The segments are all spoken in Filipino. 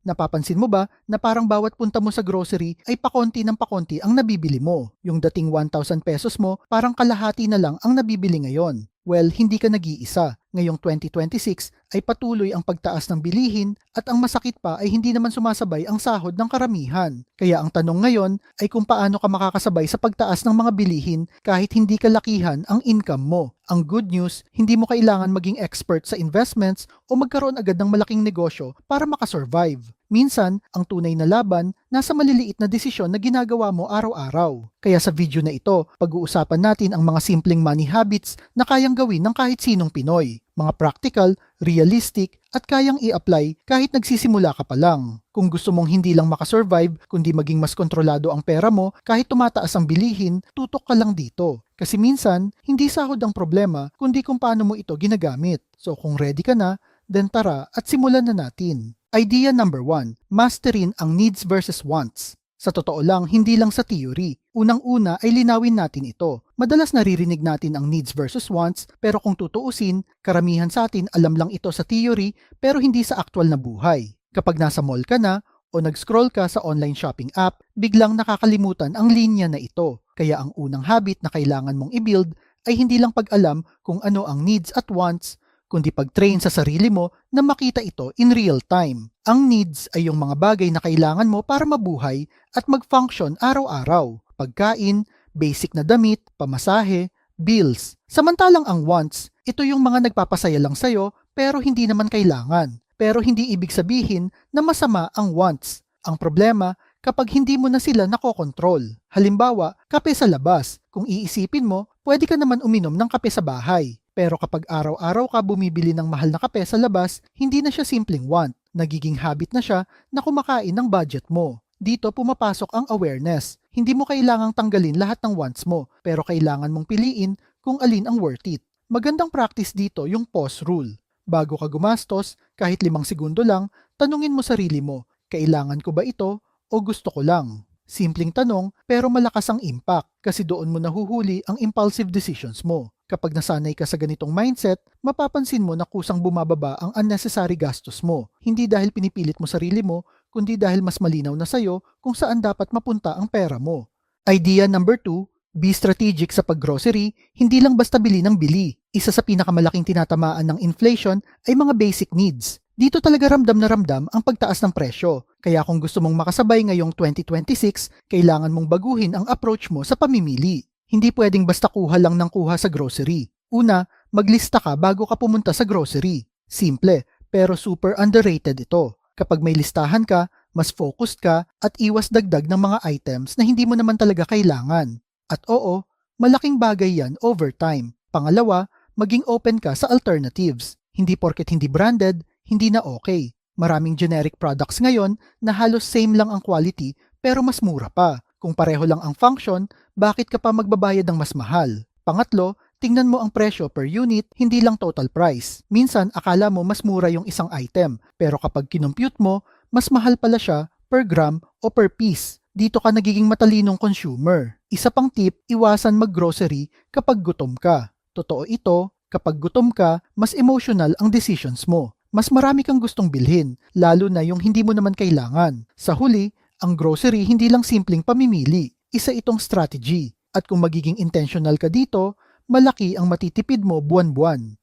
Napapansin mo ba na parang bawat punta mo sa grocery ay pakonti ng pakonti ang nabibili mo? Yung dating 1,000 pesos mo, parang kalahati na lang ang nabibili ngayon. Well, hindi ka nag-iisa. Ngayong 2026 ay patuloy ang pagtaas ng bilihin at ang masakit pa ay hindi naman sumasabay ang sahod ng karamihan. Kaya ang tanong ngayon ay kung paano ka makakasabay sa pagtaas ng mga bilihin kahit hindi kalakihan ang income mo. Ang good news, hindi mo kailangan maging expert sa investments o magkaroon agad ng malaking negosyo para makasurvive. Minsan, ang tunay na laban nasa maliliit na desisyon na ginagawa mo araw-araw. Kaya sa video na ito, pag-uusapan natin ang mga simpleng money habits na kayang gawin ng kahit sinong Pinoy. Mga practical, realistic, at kayang i-apply kahit nagsisimula ka pa lang. Kung gusto mong hindi lang makasurvive, kundi maging mas kontrolado ang pera mo kahit tumataas ang bilihin, tutok ka lang dito. Kasi minsan, hindi sahod ang problema, kundi kung paano mo ito ginagamit. So kung ready ka na, then tara at simulan na natin. Idea number 1, masterin ang needs versus wants. Sa totoo lang, hindi lang sa theory. Unang-una ay linawin natin ito. Madalas naririnig natin ang needs versus wants, pero kung tutuusin, karamihan sa atin alam lang ito sa theory pero hindi sa actual na buhay. Kapag nasa mall ka na o nag-scroll ka sa online shopping app, biglang nakakalimutan ang linya na ito. Kaya ang unang habit na kailangan mong i-build ay hindi lang pag-alam kung ano ang needs at wants, kundi pag-train sa sarili mo na makita ito in real time. Ang needs ay yung mga bagay na kailangan mo para mabuhay at mag-function araw-araw. Pagkain, basic na damit, pamasahe, bills. Samantalang ang wants, ito yung mga nagpapasaya lang sa'yo pero hindi naman kailangan. Pero hindi ibig sabihin na masama ang wants. Ang problema, kapag hindi mo na sila nakokontrol. Halimbawa, kape sa labas. Kung iisipin mo, pwede ka naman uminom ng kape sa bahay. Pero kapag araw-araw ka bumibili ng mahal na kape sa labas, hindi na siya simpleng want. Nagiging habit na siya na kumakain ng budget mo. Dito pumapasok ang awareness. Hindi mo kailangang tanggalin lahat ng wants mo, pero kailangan mong piliin kung alin ang worth it. Magandang practice dito yung pause rule. Bago ka gumastos, kahit 5 segundo lang, tanungin mo sarili mo, kailangan ko ba ito o gusto ko lang? Simpleng tanong pero malakas ang impact kasi doon mo nahuhuli ang impulsive decisions mo. Kapag nasanay ka sa ganitong mindset, mapapansin mo na kusang bumababa ang unnecessary gastos mo. Hindi dahil pinipilit mo sarili mo, kundi dahil mas malinaw na sa'yo kung saan dapat mapunta ang pera mo. Idea number 2, be strategic sa paggrocery, hindi lang basta bili ng bili. Isa sa pinakamalaking tinatamaan ng inflation ay mga basic needs. Dito talaga ramdam na ramdam ang pagtaas ng presyo. Kaya kung gusto mong makasabay ngayong 2026, kailangan mong baguhin ang approach mo sa pamimili. Hindi pwedeng basta kuha lang ng kuha sa grocery. Una, maglista ka bago ka pumunta sa grocery. Simple, pero super underrated ito. Kapag may listahan ka, mas focused ka at iwas dagdag ng mga items na hindi mo naman talaga kailangan. At oo, malaking bagay yan over time. Pangalawa, maging open ka sa alternatives. Hindi porket hindi branded, hindi na okay. Maraming generic products ngayon na halos same lang ang quality pero mas mura pa. Kung pareho lang ang function, bakit ka pa magbabayad ng mas mahal? Pangatlo, tingnan mo ang presyo per unit, hindi lang total price. Minsan, akala mo mas mura yung isang item, pero kapag kinompute mo, mas mahal pala siya per gram o per piece. Dito ka nagiging matalinong consumer. Isa pang tip, iwasan maggrocery kapag gutom ka. Totoo ito, kapag gutom ka, mas emotional ang decisions mo. Mas marami kang gustong bilhin, lalo na yung hindi mo naman kailangan. Sa huli, ang grocery hindi lang simpleng pamimili, isa itong strategy. At kung magiging intentional ka dito, malaki ang matitipid mo buwan-buwan.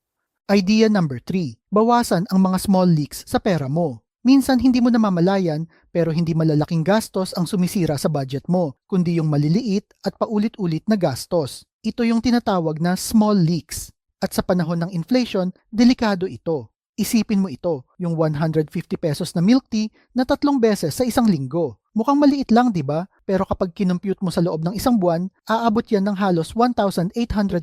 Idea number 3, bawasan ang mga small leaks sa pera mo. Minsan hindi mo namamalayan pero hindi malalaking gastos ang sumisira sa budget mo, kundi yung maliliit at paulit-ulit na gastos. Ito yung tinatawag na small leaks. At sa panahon ng inflation, delikado ito. Isipin mo ito, yung 150 pesos na milk tea na 3 beses sa isang linggo. Mukhang maliit lang, di ba? Pero kapag kinompute mo sa loob ng isang buwan, aabot yan ng halos 1,800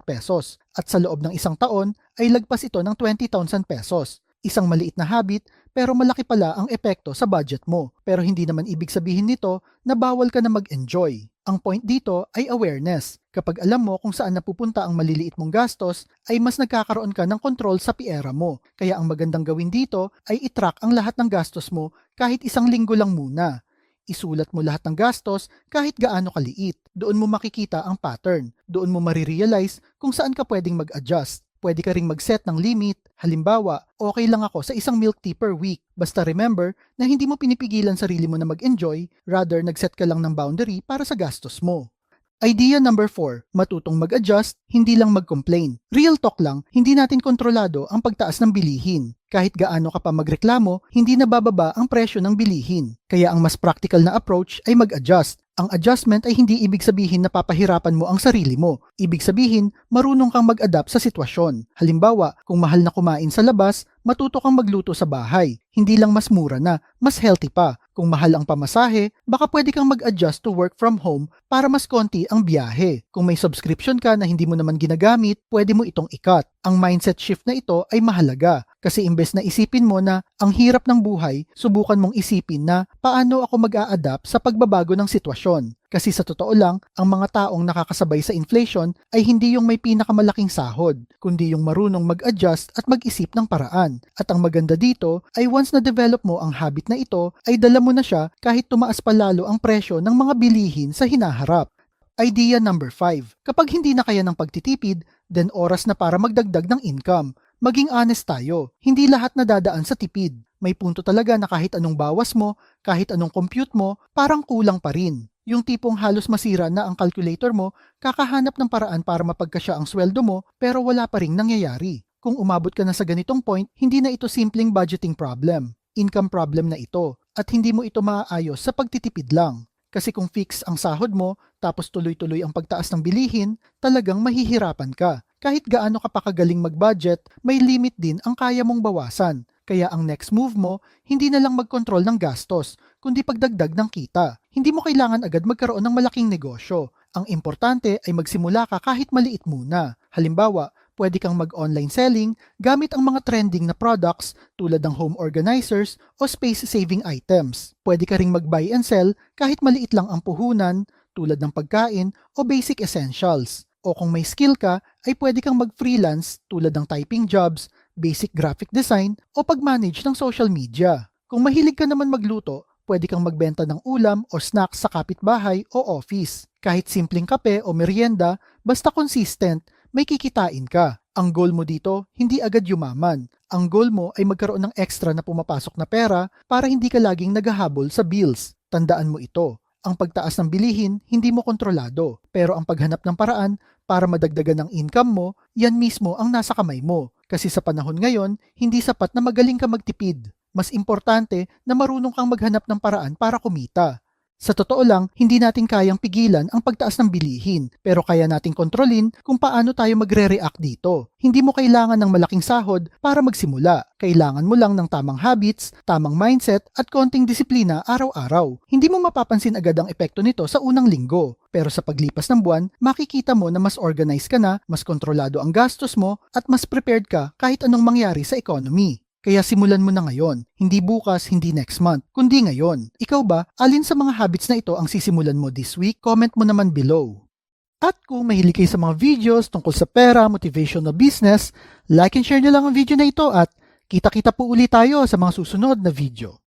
pesos. At sa loob ng isang taon, ay lagpas ito ng 20,000 pesos. Isang maliit na habit, pero malaki pala ang epekto sa budget mo. Pero hindi naman ibig sabihin nito na bawal ka na mag-enjoy. Ang point dito ay awareness. Kapag alam mo kung saan napupunta ang maliliit mong gastos, ay mas nagkakaroon ka ng control sa pera mo. Kaya ang magandang gawin dito ay i-track ang lahat ng gastos mo kahit isang linggo lang muna. Isulat mo lahat ng gastos kahit gaano kaliit. Doon mo makikita ang pattern. Doon mo marirealize kung saan ka pwedeng mag-adjust. Pwede ka ring mag-set ng limit. Halimbawa, okay lang ako sa isang milk tea per week. Basta remember na hindi mo pinipigilan sarili mo na mag-enjoy, rather nag-set ka lang ng boundary para sa gastos mo. Idea number 4, matutong mag-adjust, hindi lang mag-complain. Real talk lang, hindi natin kontrolado ang pagtaas ng bilihin. Kahit gaano ka pa magreklamo, hindi nabababa ang presyo ng bilihin. Kaya ang mas practical na approach ay mag-adjust. Ang adjustment ay hindi ibig sabihin na papahirapan mo ang sarili mo. Ibig sabihin, marunong kang mag-adapt sa sitwasyon. Halimbawa, kung mahal na kumain sa labas, matuto kang magluto sa bahay. Hindi lang mas mura na, mas healthy pa. Kung mahal ang pamasahe, baka pwede kang mag-adjust to work from home para mas konti ang biyahe. Kung may subscription ka na hindi mo naman ginagamit, pwede mo itong i-cut. Ang mindset shift na ito ay mahalaga. Kasi imbes na isipin mo na ang hirap ng buhay, subukan mong isipin na paano ako mag-a-adapt sa pagbabago ng sitwasyon. Kasi sa totoo lang, ang mga taong nakakasabay sa inflation ay hindi yung may pinakamalaking sahod, kundi yung marunong mag-adjust at mag-isip ng paraan. At ang maganda dito ay once na-develop mo ang habit na ito, ay dala mo na siya kahit tumaas pa lalo ang presyo ng mga bilihin sa hinaharap. Idea number 5. Kapag hindi na kaya ng pagtitipid, then oras na para magdagdag ng income. Maging honest tayo, hindi lahat nadadaan sa tipid. May punto talaga na kahit anong bawas mo, kahit anong compute mo, parang kulang pa rin. Yung tipong halos masira na ang calculator mo, kakahanap ng paraan para mapagkasya ang sweldo mo, pero wala pa ring nangyayari. Kung umabot ka na sa ganitong point, hindi na ito simpleng budgeting problem. Income problem na ito, at hindi mo ito maaayos sa pagtitipid lang. Kasi kung fix ang sahod mo, tapos tuloy-tuloy ang pagtaas ng bilihin, talagang mahihirapan ka. Kahit gaano ka pa kagaling mag-budget, may limit din ang kaya mong bawasan. Kaya ang next move mo, hindi na lang mag-control ng gastos, kundi pagdagdag ng kita. Hindi mo kailangan agad magkaroon ng malaking negosyo. Ang importante ay magsimula ka kahit maliit muna. Halimbawa, pwede kang mag-online selling gamit ang mga trending na products tulad ng home organizers o space-saving items. Pwede ka ring mag-buy and sell kahit maliit lang ang puhunan tulad ng pagkain o basic essentials. O kung may skill ka, ay pwede kang mag-freelance tulad ng typing jobs, basic graphic design o pag-manage ng social media. Kung mahilig ka naman magluto, pwede kang magbenta ng ulam o snacks sa kapitbahay o office. Kahit simpleng kape o merienda, basta consistent, may kikitain ka. Ang goal mo dito, hindi agad yumaman. Ang goal mo ay magkaroon ng extra na pumapasok na pera para hindi ka laging naghahabol sa bills. Tandaan mo ito. Ang pagtaas ng bilihin, hindi mo kontrolado. Pero ang paghanap ng paraan para madagdagan ng income mo, yan mismo ang nasa kamay mo. Kasi sa panahon ngayon, hindi sapat na magaling ka magtipid. Mas importante na marunong kang maghanap ng paraan para kumita. Sa totoo lang, hindi natin kayang pigilan ang pagtaas ng bilihin, pero kaya nating kontrolin kung paano tayo magre-react dito. Hindi mo kailangan ng malaking sahod para magsimula. Kailangan mo lang ng tamang habits, tamang mindset, at konting disiplina araw-araw. Hindi mo mapapansin agad ang epekto nito sa unang linggo. Pero sa paglipas ng buwan, makikita mo na mas organized ka na, mas kontrolado ang gastos mo, at mas prepared ka kahit anong mangyari sa economy. Kaya simulan mo na ngayon, hindi bukas, hindi next month, kundi ngayon. Ikaw ba, alin sa mga habits na ito ang sisimulan mo this week? Comment mo naman below. At kung mahilig kayo sa mga videos tungkol sa pera, motivation na business, like and share nyo lang ang video na ito at kita-kita po ulit tayo sa mga susunod na video.